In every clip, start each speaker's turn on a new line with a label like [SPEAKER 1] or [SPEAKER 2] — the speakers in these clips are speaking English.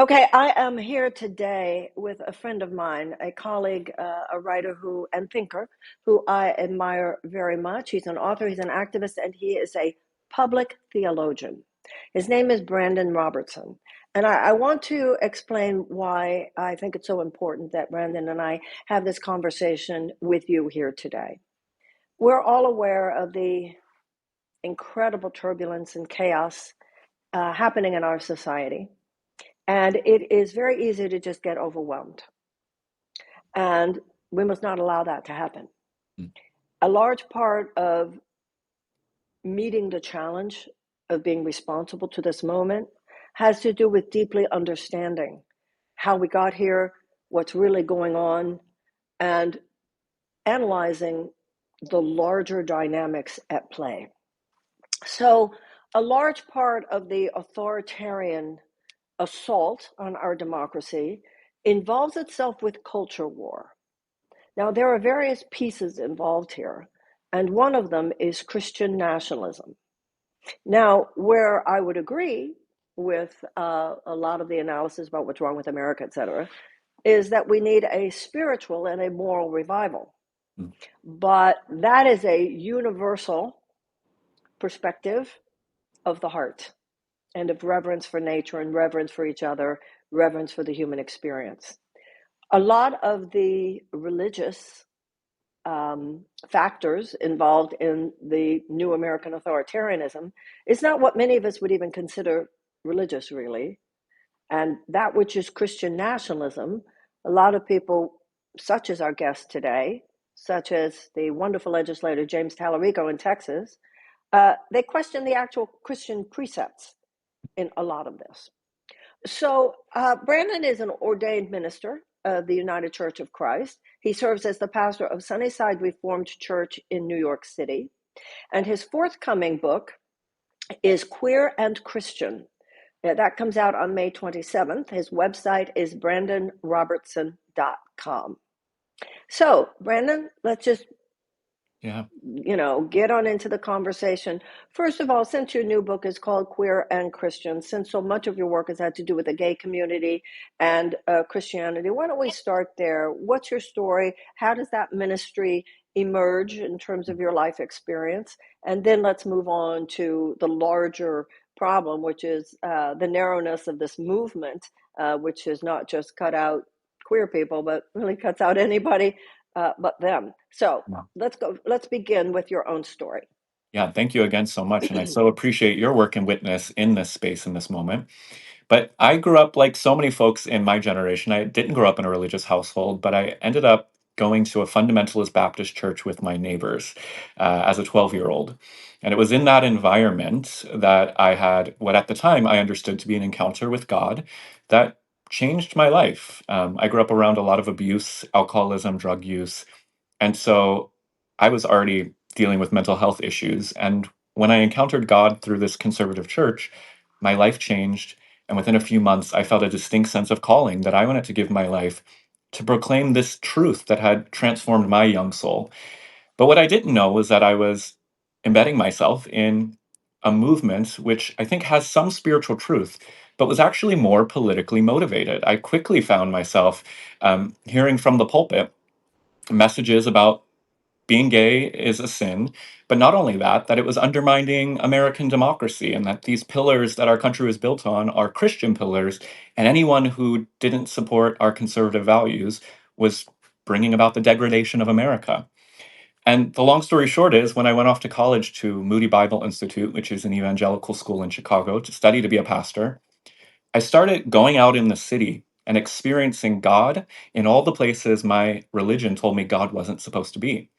[SPEAKER 1] Okay, I am here today with a friend of mine, a colleague, a writer and thinker who I admire very much. He's an author, he's an activist, and he is a public theologian. His name is Brandan Robertson. And I want to explain why I think it's so important that Brandon and I have this conversation with you here today. We're all aware of the incredible turbulence and chaos happening in our society. And it is very easy to just get overwhelmed. And we must not allow that to happen.
[SPEAKER 2] Mm.
[SPEAKER 1] A large part of meeting the challenge of being responsible to this moment has to do with deeply understanding how we got here, what's really going on, and analyzing the larger dynamics at play. So, a large part of the authoritarian assault on our democracy involves itself with culture war. Now, there are various pieces involved here, and one of them is Christian nationalism. Now, where I would agree with a lot of the analysis about what's wrong with America, et cetera, is that we need a spiritual and a moral revival.
[SPEAKER 2] Mm.
[SPEAKER 1] But that is a universal perspective of the heart and of reverence for nature and reverence for each other, reverence for the human experience. A lot of the religious factors involved in the new American authoritarianism is not what many of us would even consider religious, really. And that which is Christian nationalism, a lot of people, such as our guest today, such as the wonderful legislator James Tallarico in Texas, they question the actual Christian precepts in a lot of this. So, Brandon is an ordained minister of the United Church of Christ. He serves as the pastor of Sunnyside Reformed Church in New York City. And his forthcoming book is Queer and Christian. That comes out on May 27th. His website is brandanrobertson.com. So, Brandon, let's just
[SPEAKER 2] Yeah.
[SPEAKER 1] get on into the conversation. First of all, since your new book is called Queer and Christian, since so much of your work has had to do with the gay community and Christianity, why don't we start there? What's your story? How does that ministry emerge in terms of your life experience? And then let's move on to the larger problem, which is the narrowness of this movement, which is not just cut out queer people, but really cuts out anybody but them. So
[SPEAKER 2] Wow.
[SPEAKER 1] let's begin with your own story.
[SPEAKER 2] Yeah, thank you again so much. And I so appreciate your work and witness in this space in this moment. But I grew up like so many folks in my generation. I didn't grow up in a religious household, but I ended up going to a fundamentalist Baptist church with my neighbors as a 12-year-old. And it was in that environment that I had what at the time I understood to be an encounter with God that changed my life. I grew up around a lot of abuse, alcoholism, drug use. And so I was already dealing with mental health issues. And when I encountered God through this conservative church, my life changed. And within a few months, I felt a distinct sense of calling that I wanted to give my life to proclaim this truth that had transformed my young soul. But what I didn't know was that I was embedding myself in a movement which I think has some spiritual truth, but was actually more politically motivated. I quickly found myself hearing from the pulpit messages about being gay is a sin, but not only that, that it was undermining American democracy and that these pillars that our country was built on are Christian pillars, and anyone who didn't support our conservative values was bringing about the degradation of America. And the long story short is when I went off to college to Moody Bible Institute, which is an evangelical school in Chicago, to study to be a pastor, I started going out in the city and experiencing God in all the places my religion told me God wasn't supposed to be.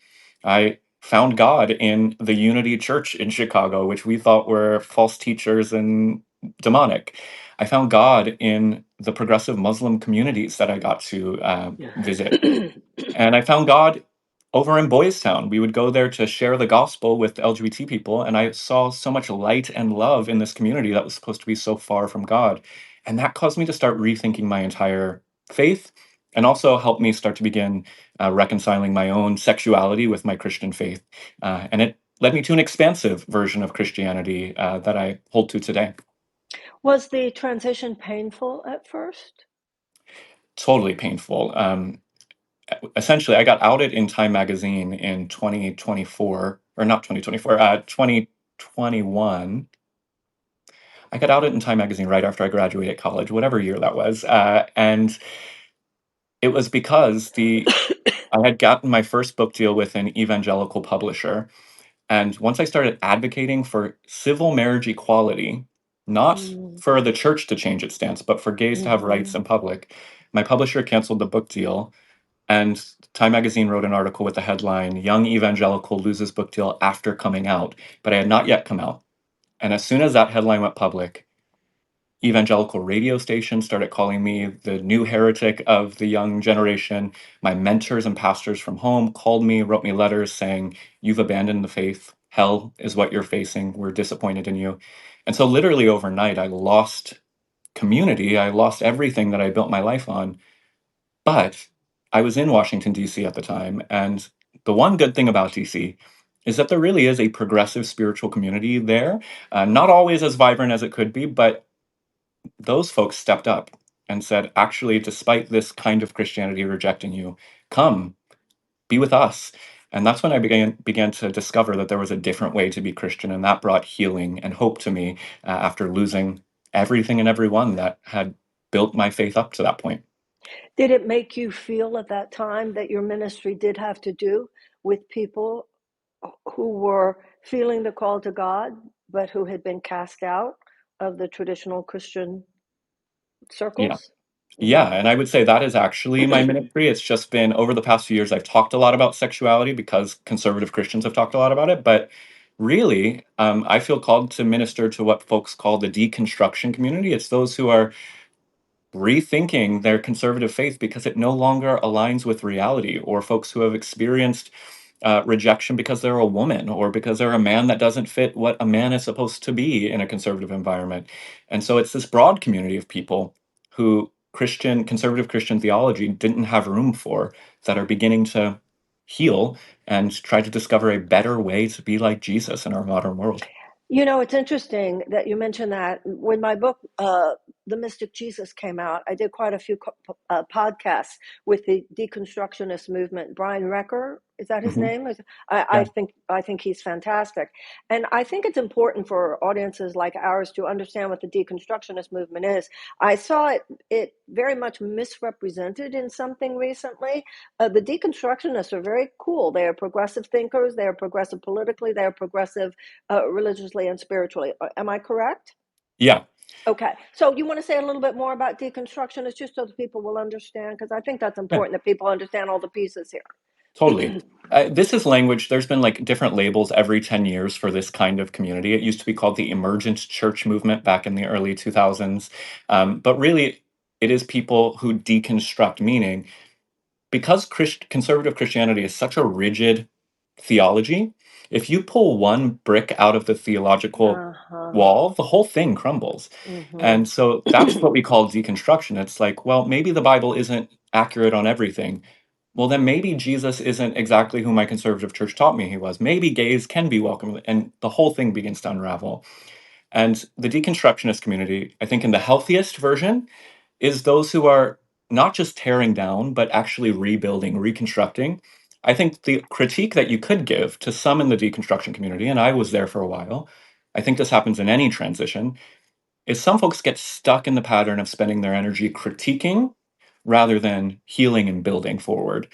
[SPEAKER 2] I found God in the Unity Church in Chicago, which we thought were false teachers and demonic. I found God in the progressive Muslim communities that I got to visit. And I found God over in Boys Town. We would go there to share the gospel with LGBT people, and I saw so much light and love in this community that was supposed to be so far from God. And that caused me to start rethinking my entire faith and also helped me start to begin reconciling my own sexuality with my Christian faith. And it led me to an expansive version of Christianity that I hold to today.
[SPEAKER 1] Was the transition painful at first?
[SPEAKER 2] Totally painful. Essentially, I got outed in Time Magazine in 2024, or not 2024, 2021. I got outed in Time Magazine right after I graduated college, whatever year that was. And it was because I had gotten my first book deal with an evangelical publisher. And once I started advocating for civil marriage equality, not
[SPEAKER 1] Mm,
[SPEAKER 2] for the church to change its stance, but for gays to have rights
[SPEAKER 1] mhm.
[SPEAKER 2] in public, my publisher canceled the book deal. And Time Magazine wrote an article with the headline, Young Evangelical Loses Book Deal After Coming Out. But I had not yet come out. And as soon as that headline went public, evangelical radio stations started calling me the new heretic of the young generation. My mentors and pastors from home called me, wrote me letters saying, You've abandoned the faith. Hell is what you're facing. We're disappointed in you. And so, literally overnight, I lost community. I lost everything that I built my life on. But I was in Washington, D.C. at the time. And the one good thing about D.C. is that there really is a progressive spiritual community there. Not always as vibrant as it could be, but those folks stepped up and said, actually, despite this kind of Christianity rejecting you, come, be with us. And that's when I began to discover that there was a different way to be Christian, and that brought healing and hope to me after losing everything and everyone that had built my faith up to that point.
[SPEAKER 1] Did it make you feel at that time that your ministry did have to do with people who were feeling the call to God, but who had been cast out of the traditional Christian
[SPEAKER 2] Yeah.
[SPEAKER 1] circles?
[SPEAKER 2] Yeah,
[SPEAKER 1] Mhm.
[SPEAKER 2] and I would say that is actually my ministry. It's just been over the past few years, I've talked a lot about sexuality because conservative Christians have talked a lot about it. But really, I feel called to minister to what folks call the deconstruction community. It's those who are rethinking their conservative faith because it no longer aligns with reality, or folks who have experienced rejection because they're a woman or because they're a man that doesn't fit what a man is supposed to be in a conservative environment. And so it's this broad community of people who conservative Christian theology didn't have room for, that are beginning to heal and try to discover a better way to be like Jesus in our modern world.
[SPEAKER 1] You know, it's interesting that you mentioned that. When my book, The Mystic Jesus, came out, I did quite a few podcasts with the deconstructionist movement. Brian Recker, is that his
[SPEAKER 2] Mhm.
[SPEAKER 1] name?
[SPEAKER 2] Yeah.
[SPEAKER 1] I think he's fantastic, and I think it's important for audiences like ours to understand what the deconstructionist movement is. I saw it very much misrepresented in something recently. The deconstructionists are very cool. They are progressive thinkers. They are progressive politically. They are progressive religiously and spiritually. Am I correct?
[SPEAKER 2] Yeah.
[SPEAKER 1] Okay. So you want to say a little bit more about deconstruction? It's just so that people will understand, because I think that's
[SPEAKER 2] Yeah.
[SPEAKER 1] important that people understand all the pieces
[SPEAKER 2] Totally.
[SPEAKER 1] here.
[SPEAKER 2] This is language. There's been like different labels every 10 years for this kind of community. It used to be called the emergent church movement back in the early 2000s. But really, it is people who deconstruct, meaning because conservative Christianity is such a rigid theology, if you pull one brick out of the theological
[SPEAKER 1] Uh-huh.
[SPEAKER 2] wall, the whole thing crumbles.
[SPEAKER 1] Mm-hmm.
[SPEAKER 2] And so that's what we call deconstruction. It's like, well, maybe the Bible isn't accurate on everything. Well, then maybe Jesus isn't exactly who my conservative church taught me he was. Maybe gays can be welcome, and the whole thing begins to unravel. And the deconstructionist community, I think, in the healthiest version, is those who are not just tearing down, but actually rebuilding, reconstructing. I think the critique that you could give to some in the deconstruction community, and I was there for a while, I think this happens in any transition, is some folks get stuck in the pattern of spending their energy critiquing rather than healing and building forward.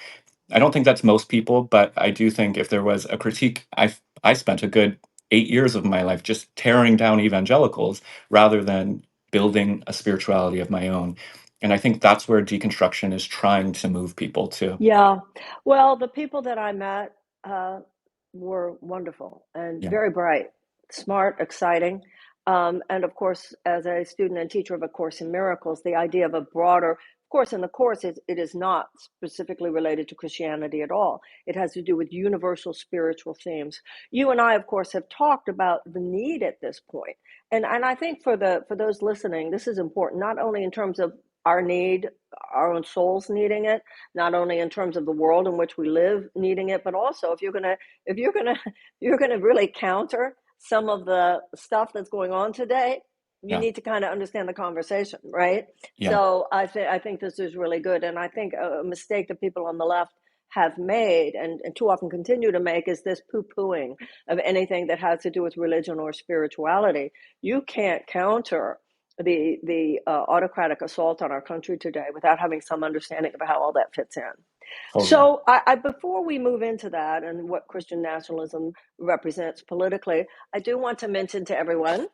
[SPEAKER 2] I don't think that's most people, but I do think if there was a critique, I spent a good 8 years of my life just tearing down evangelicals rather than building a spirituality of my own. And I think that's where deconstruction is trying to move people to.
[SPEAKER 1] Yeah. Well, the people that I met uh, were wonderful and
[SPEAKER 2] Yeah.
[SPEAKER 1] very bright, smart, exciting. And of course, as a student and teacher of A Course in Miracles, the idea of a broader, of course, in the Course, it is not specifically related to Christianity at all. It has to do with universal spiritual themes. You and I, of course, have talked about the need at this point. And I think for those listening, this is important, not only in terms of our need, our own souls needing it, not only in terms of the world in which we live needing it, but also if you're gonna you're gonna really counter some of the stuff that's going on today, You
[SPEAKER 2] Yeah.
[SPEAKER 1] need to kind of understand the conversation, right?
[SPEAKER 2] Yeah.
[SPEAKER 1] So I think this is really good, and I think a mistake that people on the left have made and too often continue to make is this poo-pooing of anything that has to do with religion or spirituality. You can't counter the autocratic assault on our country today without having some understanding of how all that fits in.
[SPEAKER 2] Totally.
[SPEAKER 1] So before we move into that and what Christian nationalism represents politically, I do want to mention to everyone,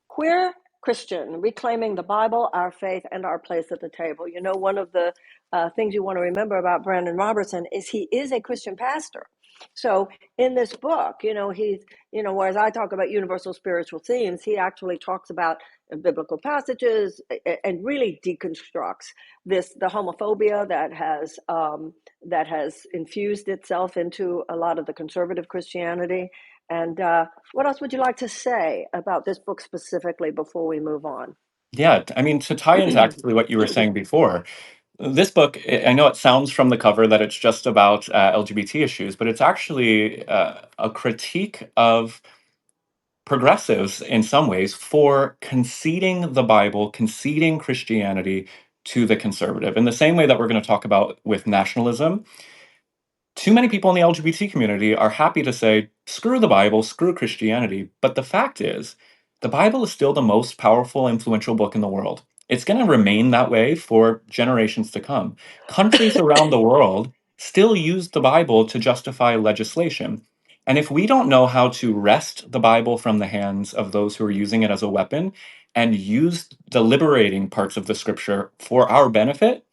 [SPEAKER 1] queer Christian, reclaiming the Bible, our faith, and our place at the table. You know, one of the things you want to remember about Brandan Robertson is he is a Christian pastor. So in this book, whereas I talk about universal spiritual themes, he actually talks about biblical passages and really deconstructs the homophobia that has infused itself into a lot of the conservative Christianity. And what else would you like to say about this book specifically before we move on?
[SPEAKER 2] Yeah. I mean, to tie into actually what you were saying before, this book, I know it sounds from the cover that it's just about LGBT issues, but it's actually a critique of progressives in some ways for conceding the Bible, conceding Christianity to the conservative. In the same way that we're going to talk about with nationalism, too many people in the LGBT community are happy to say, screw the Bible, screw Christianity. But the fact is, the Bible is still the most powerful, influential book in the world. It's going to remain that way for generations to come. Countries around the world still use the Bible to justify legislation. And if we don't know how to wrest the Bible from the hands of those who are using it as a weapon and use the liberating parts of the scripture for our benefit,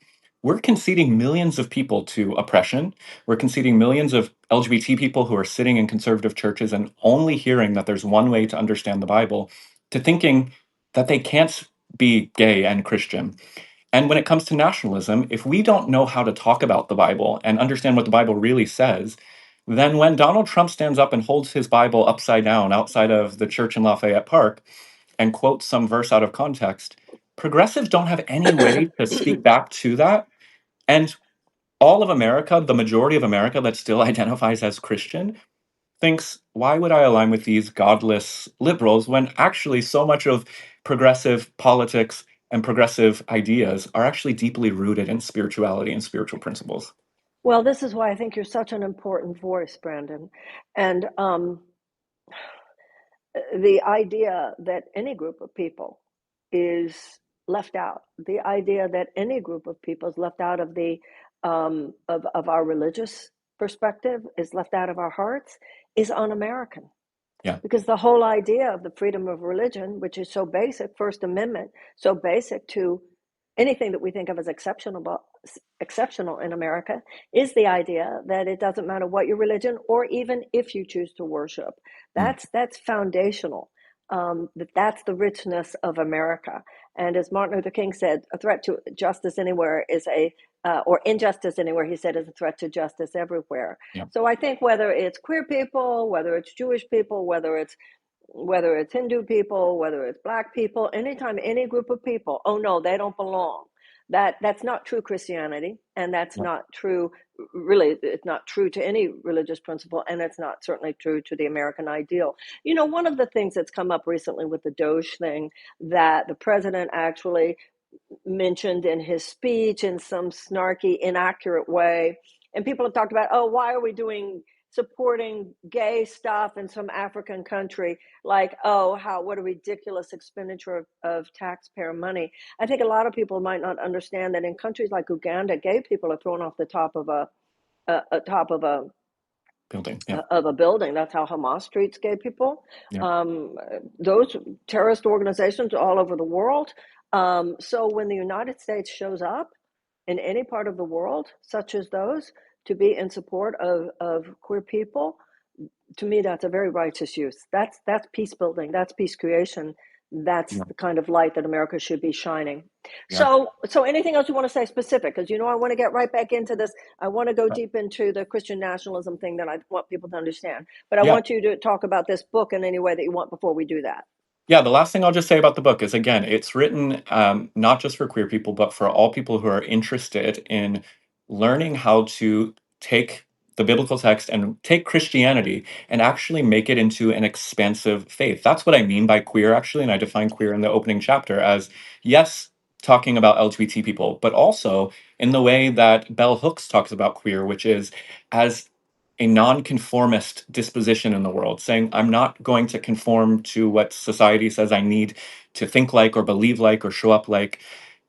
[SPEAKER 2] we're conceding millions of people to oppression. We're conceding millions of LGBT people who are sitting in conservative churches and only hearing that there's one way to understand the Bible to thinking that they can't be gay and Christian. And when it comes to nationalism, if we don't know how to talk about the Bible and understand what the Bible really says, then when Donald Trump stands up and holds his Bible upside down outside of the church in Lafayette Park and quotes some verse out of context, progressives don't have any way to speak back to that. And all of America, the majority of America that still identifies as Christian, thinks, why would I align with these godless liberals when actually so much of progressive politics and progressive ideas are actually deeply rooted in spirituality and spiritual principles?
[SPEAKER 1] Well, this is why I think you're such an important voice, Brandon. And the idea that any group of people is left out, the idea that any group of people is left out of of our religious perspective, is left out of our hearts, is un-American.
[SPEAKER 2] Yeah,
[SPEAKER 1] Because the whole idea of the freedom of religion, which is so basic, First Amendment, so basic to anything that we think of as exceptional in America, is the idea that it doesn't matter what your religion or even if you choose to worship.
[SPEAKER 2] mm,
[SPEAKER 1] That's foundational. That's the richness of America. And as Martin Luther King said, a threat to justice anywhere is or injustice anywhere, he said, is a threat to justice everywhere.
[SPEAKER 2] yeah,
[SPEAKER 1] So I think whether it's queer people, whether it's Jewish people, whether it's Hindu people, whether it's Black people, anytime any group of people, oh no, they don't belong. That's not true Christianity, and that's
[SPEAKER 2] yeah,
[SPEAKER 1] not true. Really, it's not true to any religious principle, and it's not certainly true to the American ideal. You know, one of the things that's come up recently with the Doge thing that the president actually mentioned in his speech in some snarky, inaccurate way. And people have talked about, oh, why are we supporting gay stuff in some African country? Like, oh, what a ridiculous expenditure of taxpayer money. I think a lot of people might not understand that in countries like Uganda, gay people are thrown off the top of a top
[SPEAKER 2] building. Yeah,
[SPEAKER 1] of a building. That's how Hamas treats gay people.
[SPEAKER 2] yeah,
[SPEAKER 1] Um, those terrorist organizations all over the world. So when the United States shows up in any part of the world, such as those, to be in support of queer people, to me, that's a very righteous use. That's peace building. That's peace creation. That's
[SPEAKER 2] yeah,
[SPEAKER 1] the kind of light that America should be shining.
[SPEAKER 2] yeah.
[SPEAKER 1] So anything else you want to say specific? Because I want to get right back into this. I want to go
[SPEAKER 2] Right.
[SPEAKER 1] deep into the Christian nationalism thing that I want people to understand. But I
[SPEAKER 2] Yeah.
[SPEAKER 1] want you to talk about this book in any way that you want before we do that.
[SPEAKER 2] Yeah, the last thing I'll just say about the book is again, it's written not just for queer people, but for all people who are interested in learning how to take the biblical text and take Christianity and actually make it into an expansive faith. That's what I mean by queer, actually. And I define queer in the opening chapter as, yes, talking about LGBT people, but also in the way that Bell Hooks talks about queer, which is as a nonconformist disposition in the world, saying, I'm not going to conform to what society says I need to think like or believe like or show up like.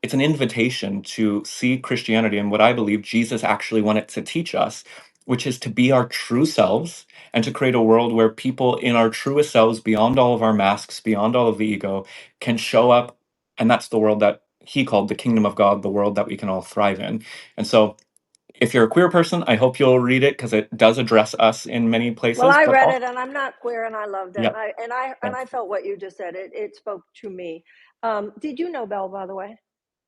[SPEAKER 2] It's an invitation to see Christianity and what I believe Jesus actually wanted to teach us, which is to be our true selves and to create a world where people in our truest selves, beyond all of our masks, beyond all of the ego, can show up. And that's the world that he called the kingdom of God, the world that we can all thrive in. And so if you're a queer person, I hope you'll read it because it does address us in many
[SPEAKER 1] Well,
[SPEAKER 2] places.
[SPEAKER 1] I
[SPEAKER 2] But
[SPEAKER 1] read
[SPEAKER 2] also,
[SPEAKER 1] it, and I'm not queer, and I loved it,
[SPEAKER 2] yeah,
[SPEAKER 1] and
[SPEAKER 2] yeah,
[SPEAKER 1] I felt what you just said. It spoke to me. Did you know Belle, by the way?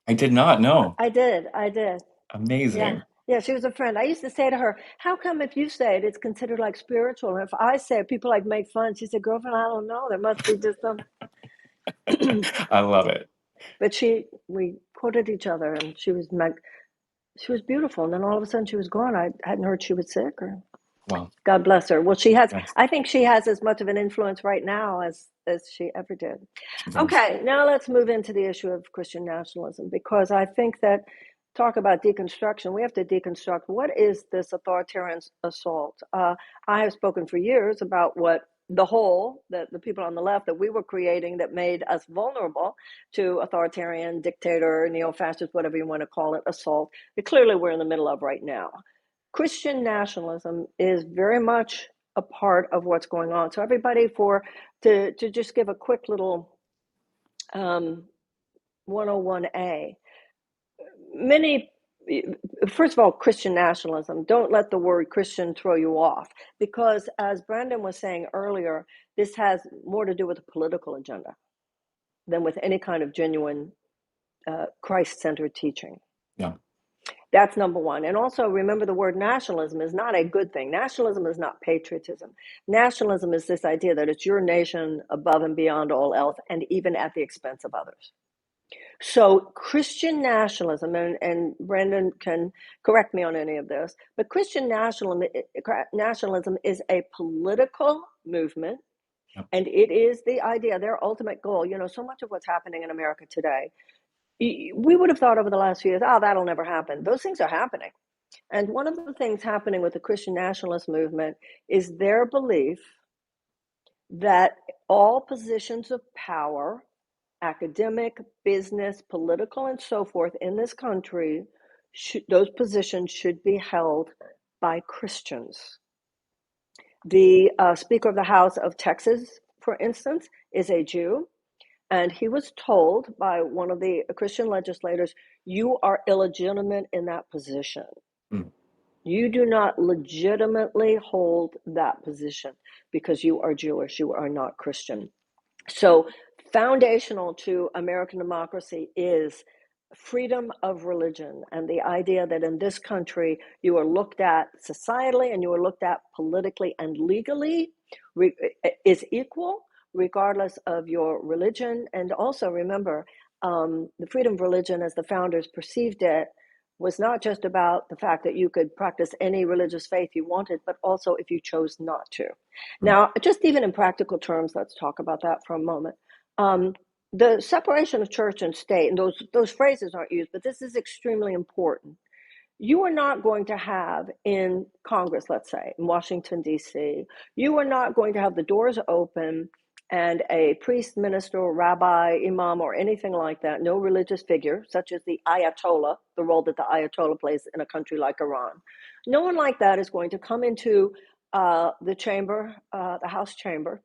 [SPEAKER 2] I did not know.
[SPEAKER 1] I did. I did. Yeah.
[SPEAKER 2] Amazing.
[SPEAKER 1] Yeah, she was a friend. I used to say to her, how come if you say it, it's considered like spiritual? And if I say it, people like make fun. She said, girlfriend, I don't know. There must be just some.
[SPEAKER 2] I love it.
[SPEAKER 1] But we quoted each other, and she was beautiful. And then all of a sudden she was gone. I hadn't heard she was sick, or
[SPEAKER 2] Wow.
[SPEAKER 1] God bless her. Well, she has,
[SPEAKER 2] Yes,
[SPEAKER 1] I think she has as much of an influence right now as she ever did.
[SPEAKER 2] she does.
[SPEAKER 1] Okay, now let's move into the issue of Christian nationalism, because I think that talk about deconstruction, we have to deconstruct what is this authoritarian assault. I have spoken for years about what the people on the left that we were creating that made us vulnerable to authoritarian, dictator, neo-fascist, whatever you want to call it, assault, that clearly we're in the middle of right now. Christian nationalism is very much a part of what's going on. So everybody, to just give a quick little 101A, many, first of all, Christian nationalism, don't let the word Christian throw you off, because as Brandan was saying earlier, this has more to do with a political agenda than with any kind of genuine Christ-centered teaching.
[SPEAKER 2] Yeah.
[SPEAKER 1] That's number one. And also remember, the word nationalism is not a good thing. Nationalism is not patriotism. Nationalism is this idea that it's your nation above and beyond all else, and even at the expense of others. So Christian nationalism, and Brandan can correct me on any of this, but Christian nationalism is a political movement,
[SPEAKER 2] Yep.
[SPEAKER 1] and it is the idea, their ultimate goal. So much of what's happening in America today, we would have thought over the last few years, oh, that'll never happen. Those things are happening. And one of the things happening with the Christian nationalist movement is their belief that all positions of power, academic, business, political, and so forth in this country, those positions should be held by Christians. The Speaker of the House of Texas, for instance, is a Jew. And he was told by one of the Christian legislators, you are illegitimate in that position.
[SPEAKER 2] Mm.
[SPEAKER 1] You do not legitimately hold that position because you are Jewish, you are not Christian. So, foundational to American democracy is freedom of religion, and the idea that in this country you are looked at societally and you are looked at politically and legally is equal regardless of your religion. And also remember, the freedom of religion as the founders perceived it was not just about the fact that you could practice any religious faith you wanted, but also if you chose not to.
[SPEAKER 2] Mm.
[SPEAKER 1] Now, just even in practical terms, let's talk about that for a moment. The separation of church and state, and those phrases aren't used, but this is extremely important. You are not going to have in Congress, let's say, in Washington, D.C., you are not going to have the doors open and a priest, minister, rabbi, imam, or anything like that, no religious figure, such as the Ayatollah, the role that the Ayatollah plays in a country like Iran. No one like that is going to come into the chamber, the House chamber,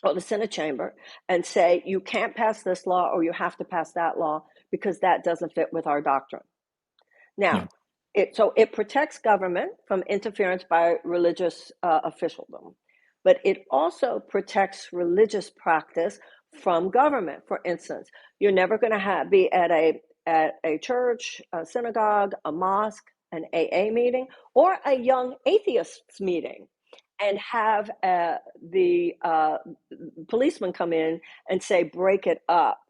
[SPEAKER 1] or the Senate chamber, and say, you can't pass this law or you have to pass that law because that doesn't fit with our doctrine.
[SPEAKER 2] Yeah.
[SPEAKER 1] Now, it protects government from interference by religious officialdom, but it also protects religious practice from government. For instance, you're never going to be at a church, a synagogue, a mosque, an AA meeting, or a young atheists meeting, and have the policeman come in and say, break it up.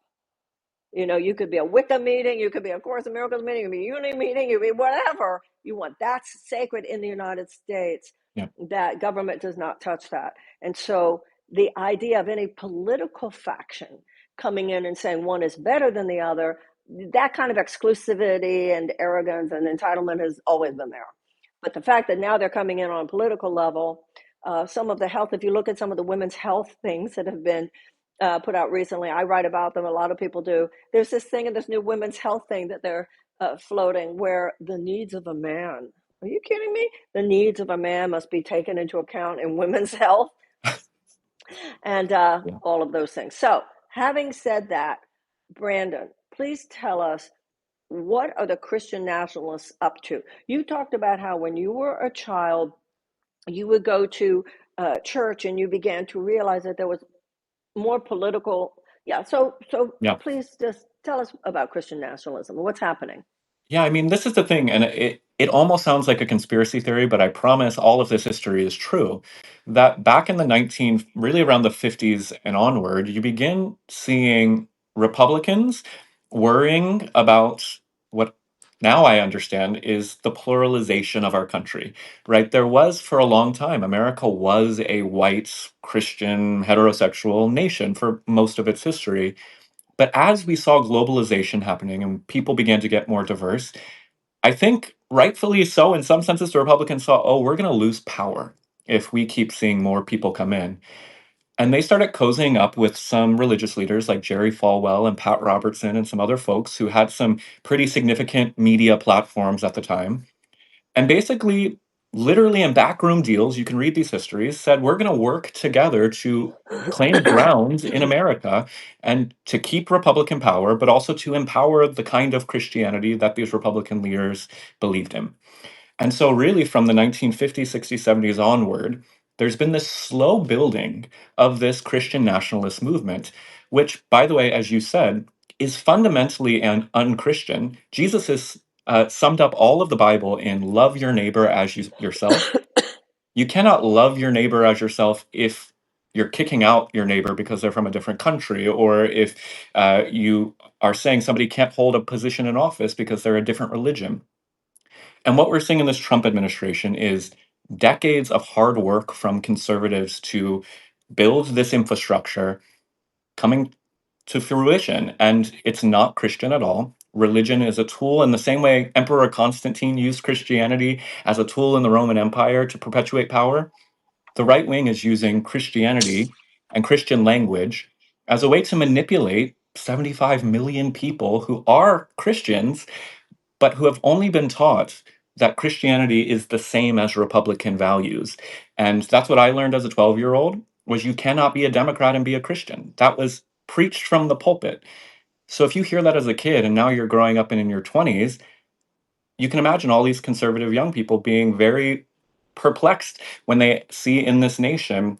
[SPEAKER 1] You could be a Wicca meeting, you could be a Course in Miracles meeting, you could be a Unity meeting, you could be whatever you want. That's sacred in the United States.
[SPEAKER 2] Yeah.
[SPEAKER 1] That government does not touch that. And so the idea of any political faction coming in and saying one is better than the other, that kind of exclusivity and arrogance and entitlement has always been there. But the fact that now they're coming in on a political level, some of the health, if you look at some of the women's health things that have been put out recently, I write about them, a lot of people do. There's this thing in this new women's health thing that they're floating where the needs of a man, are you kidding me? The needs of a man must be taken into account in women's health and
[SPEAKER 2] Yeah.
[SPEAKER 1] all of those things. So, having said that, Brandan, please tell us, what are the Christian nationalists up to? You talked about how when you were a child, you would go to church and you began to realize that there was more political. Yeah. So
[SPEAKER 2] Yeah.
[SPEAKER 1] please just tell us about Christian nationalism. What's happening?
[SPEAKER 2] Yeah, I mean, this is the thing, and it almost sounds like a conspiracy theory, but I promise all of this history is true. That back in the really around the 50s and onward, you begin seeing Republicans worrying about what now I understand is the pluralization of our country, right? There was for a long time, America was a white, Christian, heterosexual nation for most of its history. But as we saw globalization happening and people began to get more diverse, I think rightfully so, in some senses, the Republicans saw, oh, we're going to lose power if we keep seeing more people come in. And they started cozying up with some religious leaders like Jerry Falwell and Pat Robertson and some other folks who had some pretty significant media platforms at the time. And basically, literally in backroom deals, you can read these histories, said we're going to work together to claim ground in America and to keep Republican power, but also to empower the kind of Christianity that these Republican leaders believed in. And so, really, from the 1950s, 60s, 70s onward, there's been this slow building of this Christian nationalist movement, which, by the way, as you said, is fundamentally an unchristian. Jesus has summed up all of the Bible in love your neighbor as yourself. You cannot love your neighbor as yourself if you're kicking out your neighbor because they're from a different country, or if you are saying somebody can't hold a position in office because they're a different religion. And what we're seeing in this Trump administration is decades of hard work from conservatives to build this infrastructure coming to fruition. And it's not Christian at all. Religion is a tool in the same way Emperor Constantine used Christianity as a tool in the Roman Empire to perpetuate power. The right wing is using Christianity and Christian language as a way to manipulate 75 million people who are Christians but who have only been taught that Christianity is the same as Republican values. And that's what I learned as a 12-year-old was you cannot be a Democrat and be a Christian. That was preached from the pulpit. So if you hear that as a kid and now you're growing up and in your 20s, you can imagine all these conservative young people being very perplexed when they see in this nation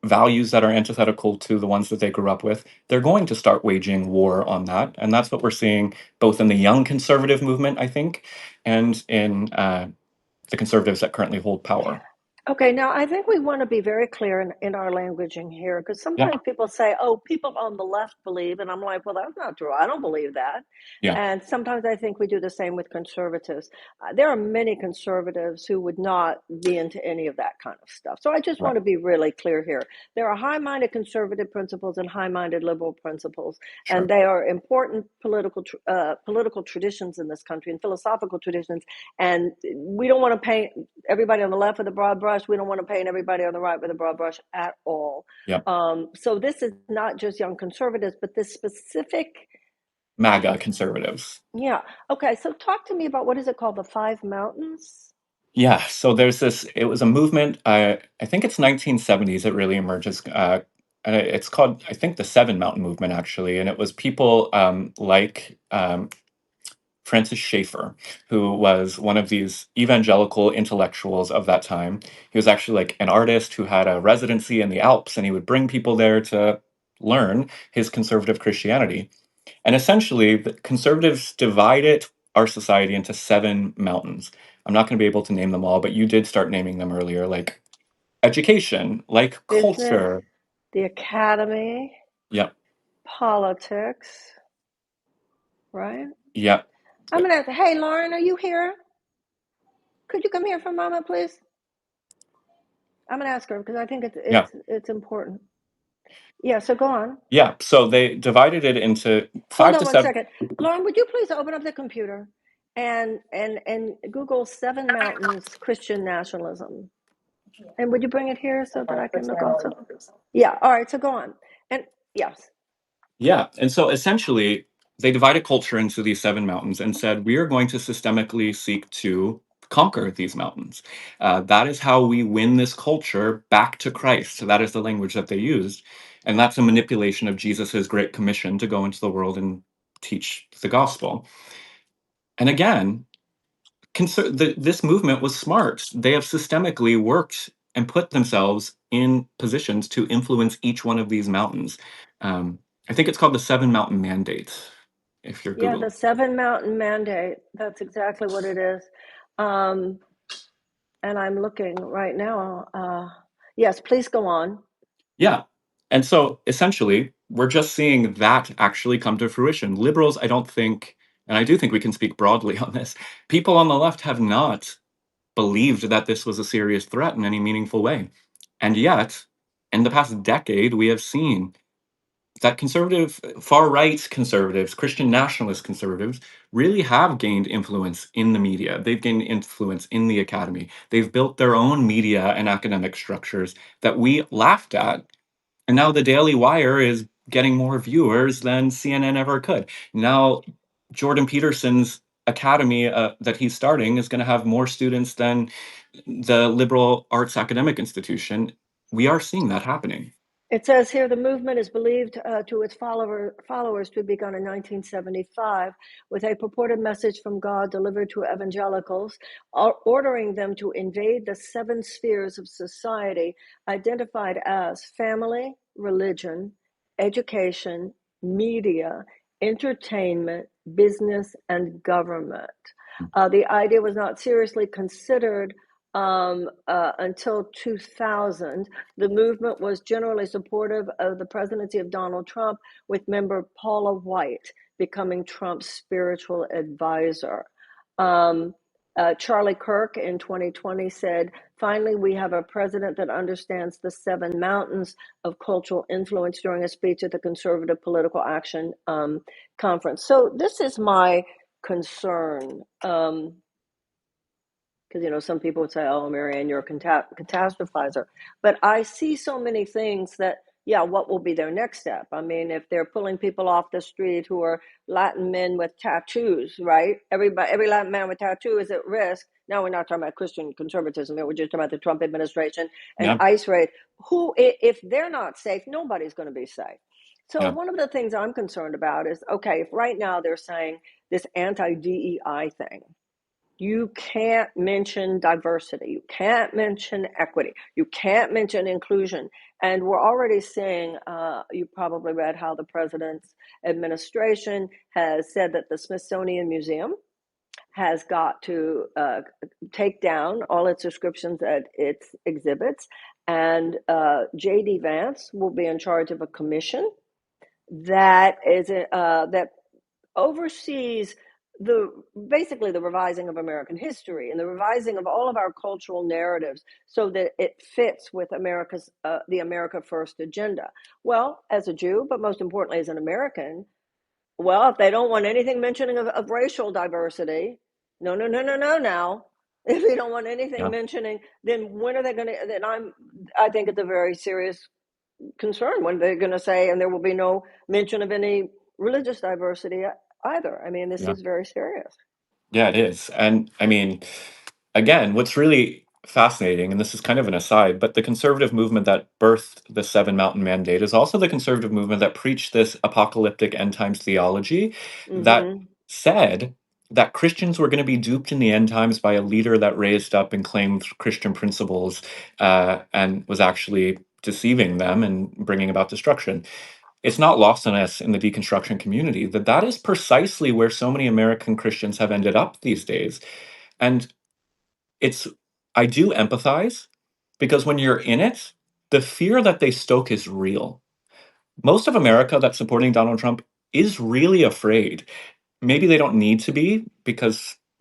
[SPEAKER 2] values that are antithetical to the ones that they grew up with, they're going to start waging war on that. And that's what we're seeing both in the young conservative movement, I think, and in the conservatives that currently hold power.
[SPEAKER 1] Okay, now I think we want to be very clear in our languaging here, because
[SPEAKER 2] Yeah,
[SPEAKER 1] sometimes people say, oh, people on the left believe, and I'm like, well, that's not true. I don't believe that.
[SPEAKER 2] yeah,
[SPEAKER 1] And sometimes I think we do the same with conservatives. There are many conservatives who would not be into any of that kind of stuff. So I just
[SPEAKER 2] right,
[SPEAKER 1] want to be really clear here. There are high minded conservative principles and high minded liberal principles, and
[SPEAKER 2] sure.
[SPEAKER 1] they are important political traditions in this country and philosophical traditions. And we don't want to paint everybody on the left with a broad brush. We don't want to paint everybody on the right with a broad brush at all.
[SPEAKER 2] Yeah,
[SPEAKER 1] So this is not just young conservatives, but this specific.
[SPEAKER 2] MAGA conservatives.
[SPEAKER 1] Yeah. Okay. So talk to me about, what is it called? The Five Mountains?
[SPEAKER 2] Yeah, so there's this, it was a movement, I think it's 1970s, it really emerges. It's called, I think, the Seven Mountain Movement, actually. And it was people like Francis Schaeffer, who was one of these evangelical intellectuals of that time. He was actually like an artist who had a residency in the Alps, and he would bring people there to learn his conservative Christianity. And essentially, the conservatives divided our society into seven mountains. I'm not going to be able to name them all, but you did start naming them earlier, like education, like
[SPEAKER 1] Business,
[SPEAKER 2] culture.
[SPEAKER 1] the academy,
[SPEAKER 2] Yep,
[SPEAKER 1] politics, right?
[SPEAKER 2] Yeah.
[SPEAKER 1] I'm gonna have to, hey, Lauren, are you here? Could you come here for a moment, please? I'm gonna ask her because I think
[SPEAKER 2] Yeah.
[SPEAKER 1] it's important. Yeah, so go on.
[SPEAKER 2] Yeah. So they divided it into
[SPEAKER 1] Hold
[SPEAKER 2] five
[SPEAKER 1] on
[SPEAKER 2] to
[SPEAKER 1] one
[SPEAKER 2] seven.
[SPEAKER 1] second. Lauren, would you please open up the computer and Google Seven Mountains Christian Nationalism? And would you bring it here so that I can look also? Yeah, all right, so go on. And yes,
[SPEAKER 2] Yeah. And so essentially, they divided culture into these seven mountains and said, we are going to systemically seek to conquer these mountains. That is how we win this culture back to Christ. So that is the language that they used. And that's a manipulation of Jesus's great commission to go into the world and teach the gospel. And again, this movement was smart. They have systemically worked and put themselves in positions to influence each one of these mountains. Um, I think it's called the Seven Mountain Mandate, if you're
[SPEAKER 1] yeah,
[SPEAKER 2] Google.
[SPEAKER 1] the Seven Mountain Mandate, that's exactly what it is. Um, and I'm looking right now. Yes, please go on.
[SPEAKER 2] Yeah. And so essentially, we're just seeing that actually come to fruition. Liberals, I don't think, and I do think we can speak broadly on this, people on the left have not believed that this was a serious threat in any meaningful way. And yet, in the past decade, we have seen that conservative, far right conservatives, Christian nationalist conservatives, really have gained influence in the media. They've gained influence in the academy. They've built their own media and academic structures that we laughed at. And now the Daily Wire is getting more viewers than CNN ever could. Now, Jordan Peterson's academy that he's starting is going to have more students than the liberal arts academic institution. We are seeing that happening.
[SPEAKER 1] It says here the movement is believed to its followers to have begun in 1975 with a purported message from God delivered to evangelicals, ordering them to invade the seven spheres of society identified as family, religion, education, media, entertainment, business, and government. The idea was not seriously considered until 2000. The movement was generally supportive of the presidency of Donald Trump, with member Paula White becoming Trump's spiritual advisor. Charlie Kirk in 2020 said, finally, we have a president that understands the seven mountains of cultural influence during a speech at the Conservative Political Action Conference. So this is my concern. Because, you know, some people would say, oh, Marianne, you're a catastrophizer. But I see so many things that, yeah, what will be their next step? I mean, if they're pulling people off the street who are Latin men with tattoos, right? Every Latin man with tattoo is at risk. Now we're not talking about Christian conservatism here. We're just talking about the Trump administration and
[SPEAKER 2] Yeah,
[SPEAKER 1] ICE raid. Who, if they're not safe, nobody's going to be safe. So
[SPEAKER 2] yeah,
[SPEAKER 1] one of the things I'm concerned about is, okay, if right now they're saying this anti-DEI thing, you can't mention diversity. You can't mention equity. You can't mention inclusion. And we're already seeing, you probably read how the president's administration has said that the Smithsonian Museum has got to take down all its descriptions at its exhibits. And J.D. Vance will be in charge of a commission that oversees the basically the revising of American history and the revising of all of our cultural narratives so that it fits with America's the America First agenda. Well, as a Jew, but most importantly as an American, well, if they don't want anything mentioning of racial diversity, no, no, no, no, no. Now, if they don't want anything
[SPEAKER 2] yeah,
[SPEAKER 1] mentioning, then when are they going to? Then I think it's a very serious concern when they're going to say, and there will be no mention of any religious diversity either. I mean, this
[SPEAKER 2] yeah.
[SPEAKER 1] is very serious.
[SPEAKER 2] Yeah, it is. And I mean, again, what's really fascinating, and this is kind of an aside, but the conservative movement that birthed the Seven Mountain Mandate is also the conservative movement that preached this apocalyptic end times theology that
[SPEAKER 1] Mm-hmm.
[SPEAKER 2] said that Christians were going to be duped in the end times by a leader that raised up and claimed Christian principles and was actually deceiving them and bringing about destruction. It's not lost on us in the deconstruction community that that is precisely where so many American Christians have ended up these days. And it's I do empathize because when you're in it, the fear that they stoke is real. Most of America that's supporting Donald Trump is really afraid. maybe they don't need to be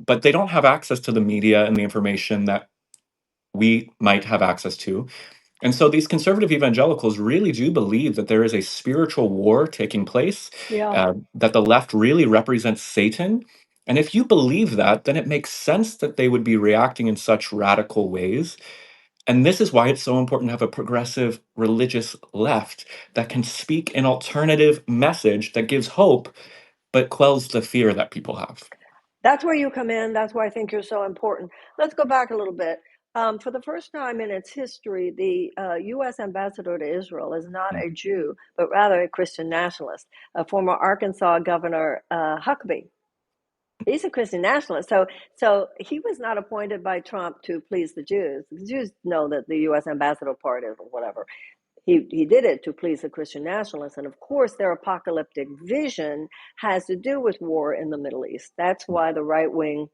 [SPEAKER 2] but they don't have access to the media and the information that we might have access to. And so these conservative evangelicals really do believe that there is a spiritual war taking place,
[SPEAKER 1] Yeah.
[SPEAKER 2] that the left really represents Satan. And if you believe that, then it makes sense that they would be reacting in such radical ways. And this is why it's so important to have a progressive religious left that can speak an alternative message that gives hope, but quells the fear that people have.
[SPEAKER 1] That's where you come in. That's why I think you're so important. Let's go back a little bit. For the first time in its history, the U.S. ambassador to Israel is not
[SPEAKER 2] Mm.
[SPEAKER 1] a Jew, but rather a Christian nationalist, former Arkansas Governor Huckabee. He's a Christian nationalist. So he was not appointed by Trump to please the Jews. The Jews know that the U.S. ambassador part is whatever. He did it to please the Christian nationalists. And of course, their apocalyptic vision has to do with war in the Middle East. That's why the right wing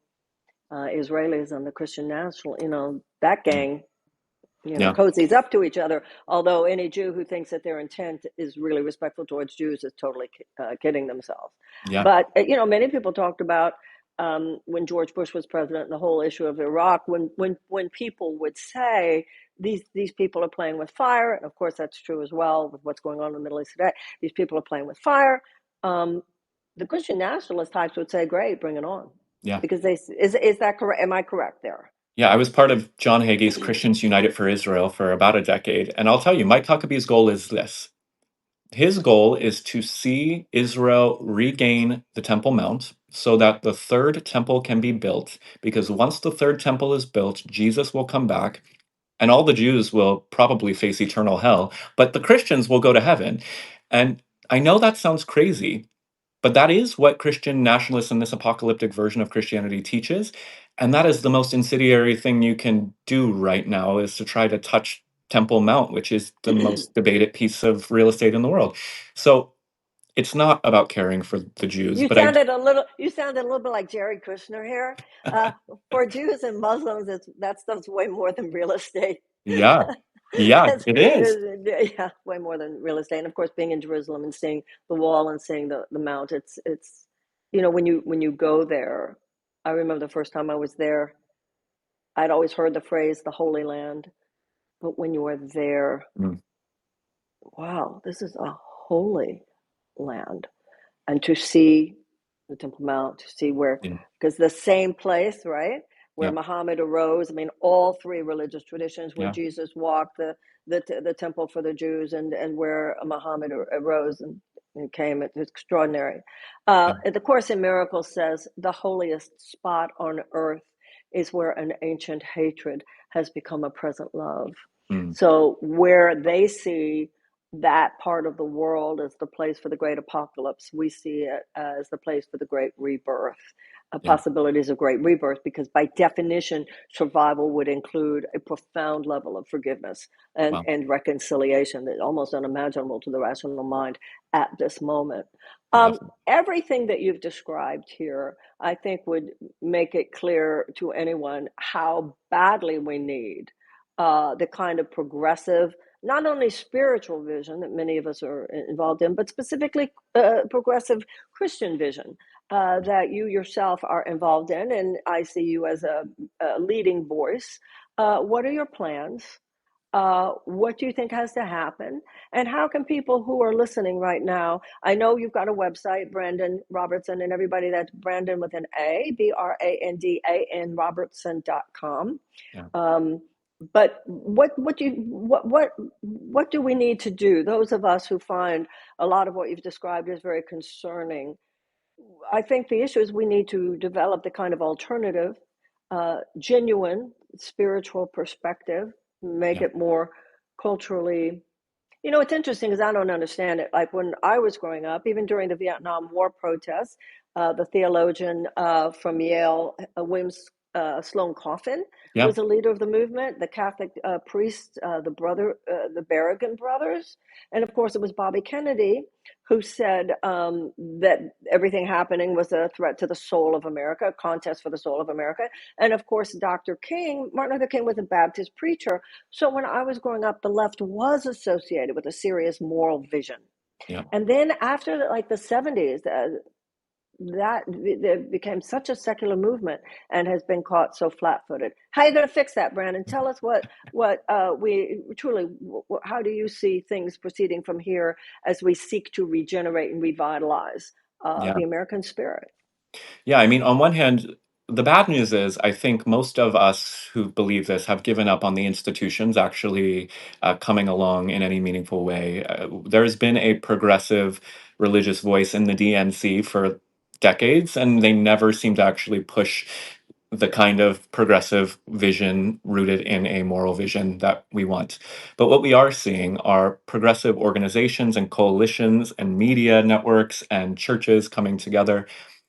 [SPEAKER 1] Israelis and the Christian national, that
[SPEAKER 2] Mm.
[SPEAKER 1] gang,
[SPEAKER 2] Yeah,
[SPEAKER 1] cozies up to each other. Although any Jew who thinks that their intent is really respectful towards Jews is totally kidding themselves.
[SPEAKER 2] yeah,
[SPEAKER 1] But many people talked about when George Bush was president, the whole issue of Iraq. When people would say these people are playing with fire, and of course that's true as well with what's going on in the Middle East today. These people are playing with fire. The Christian nationalist types would say, "Great, bring it on,"
[SPEAKER 2] yeah.
[SPEAKER 1] because is that correct? Am I correct there?
[SPEAKER 2] Yeah, I was part of John Hagee's Christians United for Israel for about a decade. And I'll tell you, Mike Huckabee's goal is this. His goal is to see Israel regain the Temple Mount so that the third temple can be built. Because once the third temple is built, Jesus will come back and all the Jews will probably face eternal hell, but the Christians will go to heaven. And I know that sounds crazy, but that is what Christian nationalists in this apocalyptic version of Christianity teaches. And that is the most incendiary thing you can do right now is to try to touch Temple Mount, which is the most debated piece of real estate in the world. So it's not about caring for the Jews,
[SPEAKER 1] You
[SPEAKER 2] but I,
[SPEAKER 1] sounded a little. You sounded a little bit like Jared Kushner here. Uh, for Jews and Muslims, that stuff's way more than real estate.
[SPEAKER 2] yeah, yeah, it is.
[SPEAKER 1] Yeah, way more than real estate. And of course, being in Jerusalem and seeing the wall and seeing the mount, it's when you go there. I remember the first time I was there. I'd always heard the phrase "the Holy Land," but when you are there,
[SPEAKER 2] Mm,
[SPEAKER 1] wow, this is a holy land. And to see the Temple Mount, to see where,
[SPEAKER 2] yeah,
[SPEAKER 1] because the same place, right, where
[SPEAKER 2] yeah,
[SPEAKER 1] Muhammad arose. I mean, all three religious traditions, where
[SPEAKER 2] yeah,
[SPEAKER 1] Jesus walked the temple for the Jews, and where Muhammad arose and came. It's extraordinary.
[SPEAKER 2] yeah,
[SPEAKER 1] The Course in Miracles says the holiest spot on earth is where an ancient hatred has become a present love.
[SPEAKER 2] mm,
[SPEAKER 1] So where they see that part of the world as the place for the great apocalypse, we see it as the place for the great rebirth,
[SPEAKER 2] yeah,
[SPEAKER 1] possibilities of great rebirth, because by definition, survival would include a profound level of forgiveness
[SPEAKER 2] wow,
[SPEAKER 1] and reconciliation that almost unimaginable to the rational mind at this moment.
[SPEAKER 2] yeah,
[SPEAKER 1] Everything that you've described here, I think, would make it clear to anyone how badly we need the kind of progressive, not only spiritual vision that many of us are involved in, but specifically progressive Christian vision that you yourself are involved in. And I see you as a leading voice. What are your plans? What do you think has to happen? And how can people who are listening right now? I know you've got a website, Brandan Robertson, and everybody, that's Brandan with an A, BRANDAN Robertson.com.
[SPEAKER 2] yeah.
[SPEAKER 1] But what do we need to do? Those of us who find a lot of what you've described as very concerning, I think the issue is we need to develop the kind of alternative, genuine spiritual perspective, make
[SPEAKER 2] Yeah.
[SPEAKER 1] it more culturally. It's interesting because I don't understand it. Like when I was growing up, even during the Vietnam War protests, the theologian from Yale, Williams Sloane Coffin,
[SPEAKER 2] Yeah.
[SPEAKER 1] was a leader of the movement. The Catholic priest, the Berrigan brothers, and of course it was Bobby Kennedy who said that everything happening was a threat to the soul of America, a contest for the soul of America. And of course, Martin Luther King was a Baptist preacher. So when I was growing up, the left was associated with a serious moral vision.
[SPEAKER 2] Yeah.
[SPEAKER 1] And then after like the 70s, that it became such a secular movement and has been caught so flat-footed. How are you going to fix that, Brandon? Tell us what we truly, how do you see things proceeding from here as we seek to regenerate and revitalize
[SPEAKER 2] Yeah.
[SPEAKER 1] the American spirit?
[SPEAKER 2] Yeah, I mean, on one hand, the bad news is I think most of us who believe this have given up on the institutions actually coming along in any meaningful way. There's been a progressive religious voice in the DNC for decades, and they never seem to actually push the kind of progressive vision rooted in a moral vision that we want. But what we are seeing are progressive organizations and coalitions and media networks and churches coming together.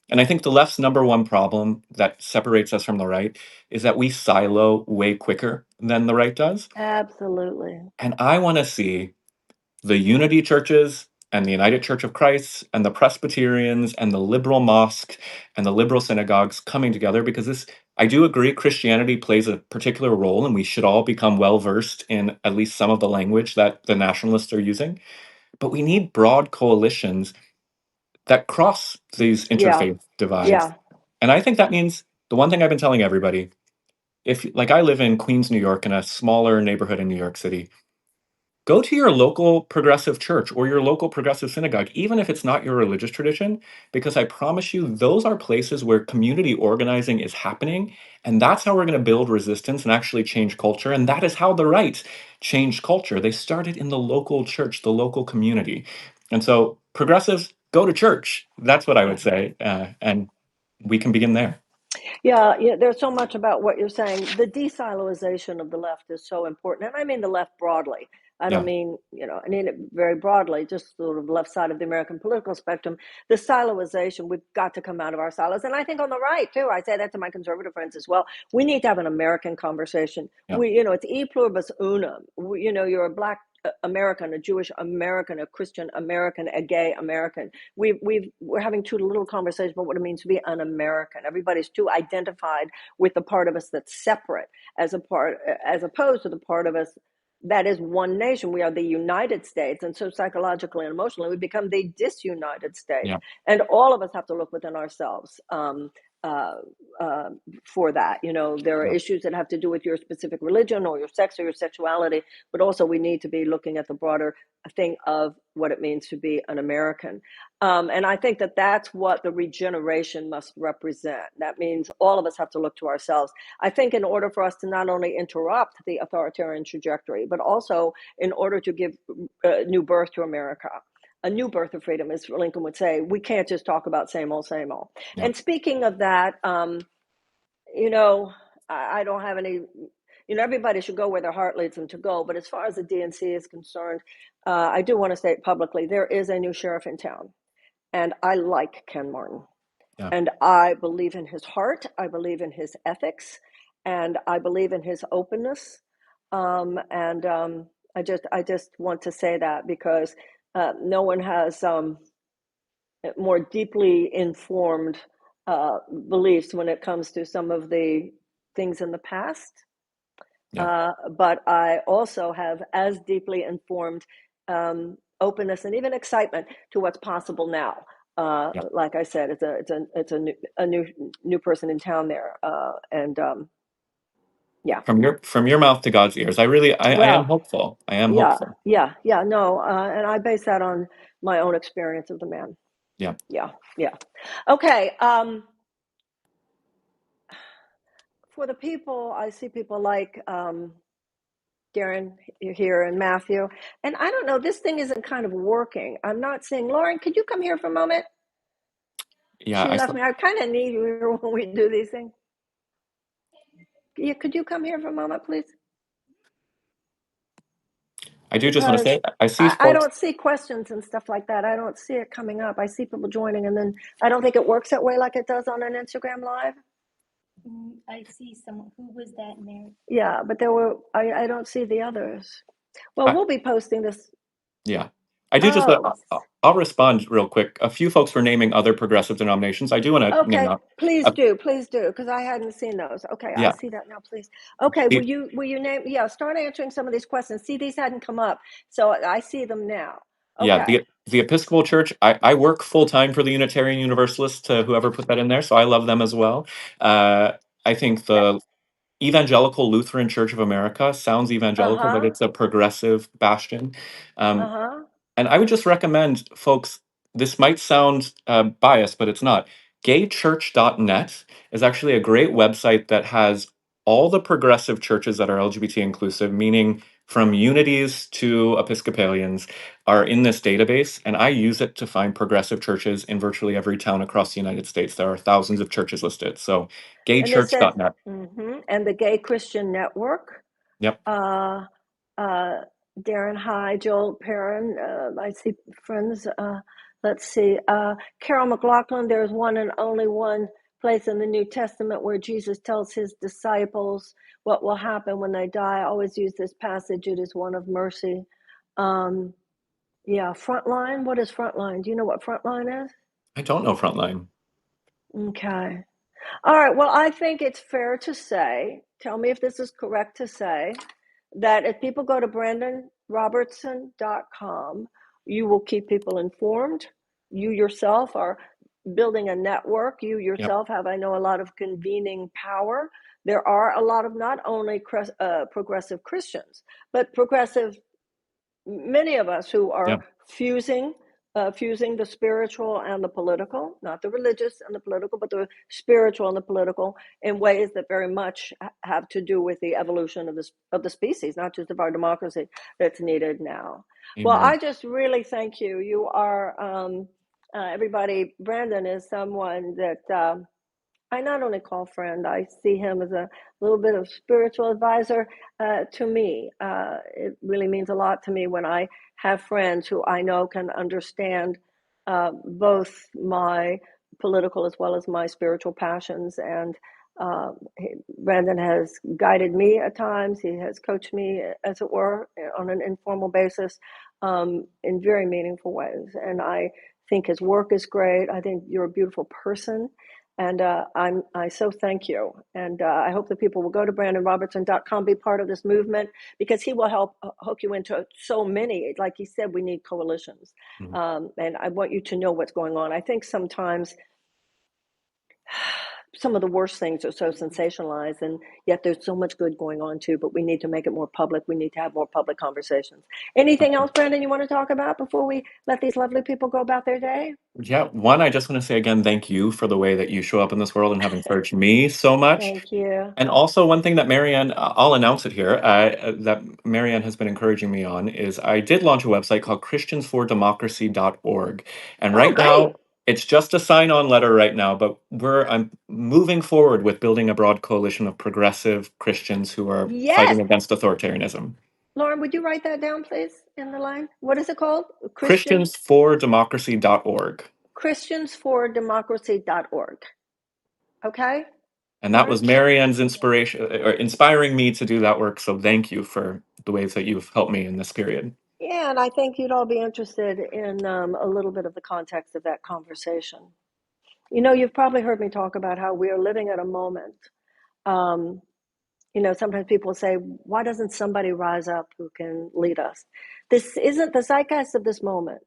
[SPEAKER 2] And I think the left's number one problem that separates us from the right is that we silo way quicker than the right does.
[SPEAKER 1] Absolutely.
[SPEAKER 2] And I want to see the unity churches and the United Church of Christ and the Presbyterians and the liberal mosque and the liberal synagogues coming together, because this, I do agree, Christianity plays a particular role and we should all become well versed in at least some of the language that the nationalists are using. But we need broad coalitions that cross these
[SPEAKER 1] Yeah.
[SPEAKER 2] interfaith divides.
[SPEAKER 1] Yeah.
[SPEAKER 2] And I think that means the one thing I've been telling everybody, if like I live in Queens, New York, in a smaller neighborhood in New York City, go to your local progressive church or your local progressive synagogue, even if it's not your religious tradition, because I promise you, those are places where community organizing is happening. And that's how we're going to build resistance and actually change culture. And that is how the right changed culture. They started in the local church, the local community. And so progressives, go to church. That's what I would say. And we can begin there.
[SPEAKER 1] Yeah, yeah, there's so much about what you're saying. The desiloization of the left is so important. And I mean the left broadly. I don't
[SPEAKER 2] Yeah.
[SPEAKER 1] mean, I mean it very broadly, just sort of left side of the American political spectrum. The siloization, we've got to come out of our silos. And I think on the right, too, I say that to my conservative friends as well. We need to have an American conversation.
[SPEAKER 2] Yeah.
[SPEAKER 1] It's e pluribus unum. You're a Black American, a Jewish American, a Christian American, a gay American. We're having too little conversation about what it means to be an American. Everybody's too identified with the part of us that's separate, as opposed to the part of us that is one nation. We are the United States, and so psychologically and emotionally, we become the disunited state.
[SPEAKER 2] Yeah.
[SPEAKER 1] And all of us have to look within ourselves. Uh, uh, for that, there are
[SPEAKER 2] Yeah.
[SPEAKER 1] issues that have to do with your specific religion or your sex or your sexuality, but also we need to be looking at the broader thing of what it means to be an American. And I think that that's what the regeneration must represent. That means all of us have to look to ourselves. I think in order for us to not only interrupt the authoritarian trajectory, but also in order to give new birth to America, a new birth of freedom, as Lincoln would say, we can't just talk about same old, same old.
[SPEAKER 2] Yeah.
[SPEAKER 1] And speaking of that, you know, I don't have any, everybody should go where their heart leads them to go. But as far as the DNC is concerned, I do want to state publicly, there is a new sheriff in town. And I like Ken Martin.
[SPEAKER 2] Yeah.
[SPEAKER 1] And I believe in his heart. I believe in his ethics. And I believe in his openness. And I just want to say that because no one has more deeply informed beliefs when it comes to some of the things in the past.
[SPEAKER 2] Yeah.
[SPEAKER 1] But I also have as deeply informed openness and even excitement to what's possible now.
[SPEAKER 2] Yeah.
[SPEAKER 1] Like I said, it's a new person in town there, and yeah,
[SPEAKER 2] From your mouth to God's ears. I am
[SPEAKER 1] well,
[SPEAKER 2] hopeful. I am
[SPEAKER 1] yeah,
[SPEAKER 2] hopeful.
[SPEAKER 1] yeah, no, and I base that on my own experience of the man.
[SPEAKER 2] Yeah.
[SPEAKER 1] Yeah, yeah. Okay. For the people, I see people like Darren here and Matthew. And I don't know, this thing isn't kind of working. I'm not seeing, Lauren, could you come here for a moment?
[SPEAKER 2] Yeah.
[SPEAKER 1] She left me. I kind of need you here when we do these things. Yeah, could you come here for a moment, please?
[SPEAKER 2] I do just want to
[SPEAKER 1] Because
[SPEAKER 2] say I see
[SPEAKER 1] I
[SPEAKER 2] folks.
[SPEAKER 1] don't see questions and stuff like that. I don't see it coming up. I see people joining, and then I don't think it works that way like it does on an Instagram Live.
[SPEAKER 3] I see someone. Who was that, Mary?
[SPEAKER 1] Yeah, but I don't see the others. Well,
[SPEAKER 2] I,
[SPEAKER 1] we'll be posting this.
[SPEAKER 2] yeah. I do just.
[SPEAKER 1] Oh,
[SPEAKER 2] I'll respond real quick. A few folks were naming other progressive denominations. I do want to name
[SPEAKER 1] okay,
[SPEAKER 2] that.
[SPEAKER 1] please
[SPEAKER 2] Uh,
[SPEAKER 1] do, because I hadn't seen those. Okay, I
[SPEAKER 2] yeah.
[SPEAKER 1] see that now, please. Okay,
[SPEAKER 2] The-
[SPEAKER 1] will you name? Yeah, start answering some of these questions. See, these hadn't come up, so I see them now.
[SPEAKER 2] Yeah,
[SPEAKER 1] Okay.
[SPEAKER 2] the Episcopal Church, I work full time for the Unitarian Universalists, to whoever put that in there, so I love them as well. I think
[SPEAKER 1] That,
[SPEAKER 2] the Evangelical Lutheran Church of America sounds evangelical, but
[SPEAKER 1] uh-huh.
[SPEAKER 2] it's a progressive bastion. Um,
[SPEAKER 1] Uh-huh.
[SPEAKER 2] and I would just recommend folks, this might sound biased, but it's not. Gaychurch.net is actually a great website that has all the progressive churches that are LGBT inclusive, meaning from unities to Episcopalians, are in this database. And I use it to find progressive churches in virtually every town across the United States. There are thousands of churches listed. So
[SPEAKER 1] And it says,
[SPEAKER 2] gaychurch.net.
[SPEAKER 1] and the Gay Christian Network.
[SPEAKER 2] Yep.
[SPEAKER 1] Uh, uh, Darren, hi, Joel Perrin. I see friends. Let's see. Carol McLaughlin, there's one and only one place in the New Testament where Jesus tells his disciples what will happen when they die. I always use this passage. It is one of mercy. Yeah, frontline. What is frontline? Do you know what frontline is?
[SPEAKER 2] I don't know Frontline.
[SPEAKER 1] Okay. All right. Well, I think it's fair to say, tell me if this is correct to say, that if people go to brandanrobertson.com, you will keep people informed. You yourself are building a network. You
[SPEAKER 2] Yep.
[SPEAKER 1] yourself have, I know, a lot of convening power. There are a lot of not only progressive Christians, but progressive, many of us who are
[SPEAKER 2] Yep.
[SPEAKER 1] fusing the spiritual and the political, not the religious and the political, but the spiritual and the political, in ways that very much have to do with the evolution of the species, not just of our democracy that's needed now. Well,
[SPEAKER 2] Amen.
[SPEAKER 1] I just really thank you. You are everybody. Brandan is someone that I not only call friend, I see him as a little bit of spiritual advisor to me. It really means a lot to me when I have friends who I know can understand both my political as well as my spiritual passions. And Brandon has guided me at times. He has coached me, as it were, on an informal basis in very meaningful ways. And I think his work is great. I think you're a beautiful person. And I so thank you. And I hope that people will go to brandanrobertson.com, be part of this movement, because he will help hook you into so many. Like he said, we need coalitions.
[SPEAKER 2] Mhm.
[SPEAKER 1] And I want you to know what's going on. I think sometimes some of the worst things are so sensationalized, and yet there's so much good going on too, but we need to make it more public. We need to have more public conversations. Anything else, Brandon, you want to talk about before we let these lovely people go about their day?
[SPEAKER 2] Yeah, one, I just want to say again, thank you for the way that you show up in this world and have encouraged me so much.
[SPEAKER 1] Thank you.
[SPEAKER 2] And also, one thing that Marianne, I'll announce it here, that Marianne has been encouraging me on is I did launch a website called christiansfordemocracy.org. And
[SPEAKER 1] Oh,
[SPEAKER 2] right
[SPEAKER 1] great.
[SPEAKER 2] now, it's just a sign-on letter right now, but I'm moving forward with building a broad coalition of progressive Christians who are
[SPEAKER 1] Yes.
[SPEAKER 2] fighting against authoritarianism.
[SPEAKER 1] Lauren, would you write that down, please, in the line? What is it called?
[SPEAKER 2] Christiansfordemocracy.org.
[SPEAKER 1] Christiansfordemocracy.org. Okay,
[SPEAKER 2] And that
[SPEAKER 1] Lauren?
[SPEAKER 2] was Marianne's inspiration, or inspiring me to do that work. So thank you for the ways that you've helped me in this period.
[SPEAKER 1] Yeah, and I think you'd all be interested in a little bit of the context of that conversation. You know, you've probably heard me talk about how we are living at a moment. Um, sometimes people say, why doesn't somebody rise up who can lead us? This isn't the zeitgeist of this moment,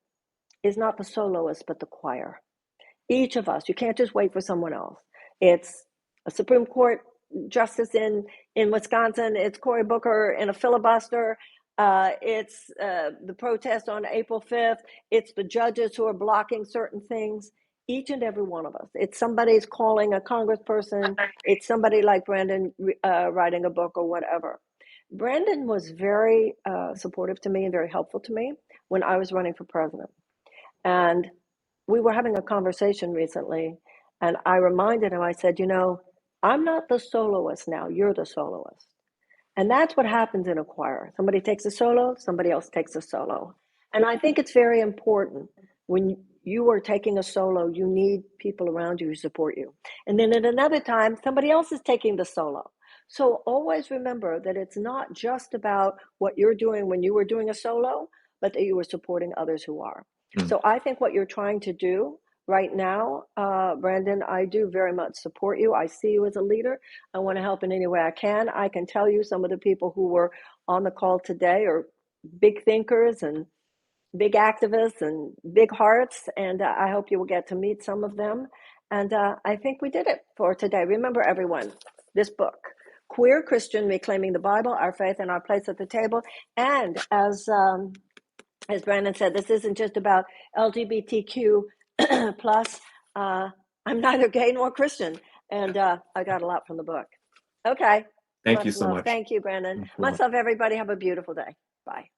[SPEAKER 1] is not the soloist, but the choir. Each of us. You can't just wait for someone else. It's a Supreme Court justice in Wisconsin. It's Cory Booker in a filibuster. It's the protest on April 5th. It's the judges who are blocking certain things. Each and every one of us. It's somebody's calling a congressperson. It's somebody like Brandon writing a book or whatever. Brandon was very supportive to me and very helpful to me when I was running for president. And we were having a conversation recently, and I reminded him, I said, I'm not the soloist now, you're the soloist. And that's what happens in a choir. Somebody takes a solo, somebody else takes a solo. And I think it's very important when you are taking a solo, you need people around you who support you. And then at another time, somebody else is taking the solo. So always remember that it's not just about what you're doing when you were doing a solo, but that you are supporting others who are.
[SPEAKER 2] Mm.
[SPEAKER 1] So I think what you're trying to do right now, Brandon, I do very much support you. I see you as a leader. I want to help in any way I can. I can tell you some of the people who were on the call today are big thinkers and big activists and big hearts, and I hope you will get to meet some of them. And I think we did it for today. Remember, everyone, this book, Queer Christian Reclaiming the Bible, Our Faith and Our Place at the Table. And as Brandan said, this isn't just about LGBTQ plus. I'm neither gay nor Christian, and I got a lot from the book. Okay,
[SPEAKER 2] Thank you
[SPEAKER 1] much
[SPEAKER 2] so
[SPEAKER 1] love.
[SPEAKER 2] much.
[SPEAKER 1] Thank you, Brandan.
[SPEAKER 2] Thank you.
[SPEAKER 1] Much love, everybody. Have a beautiful day. Bye.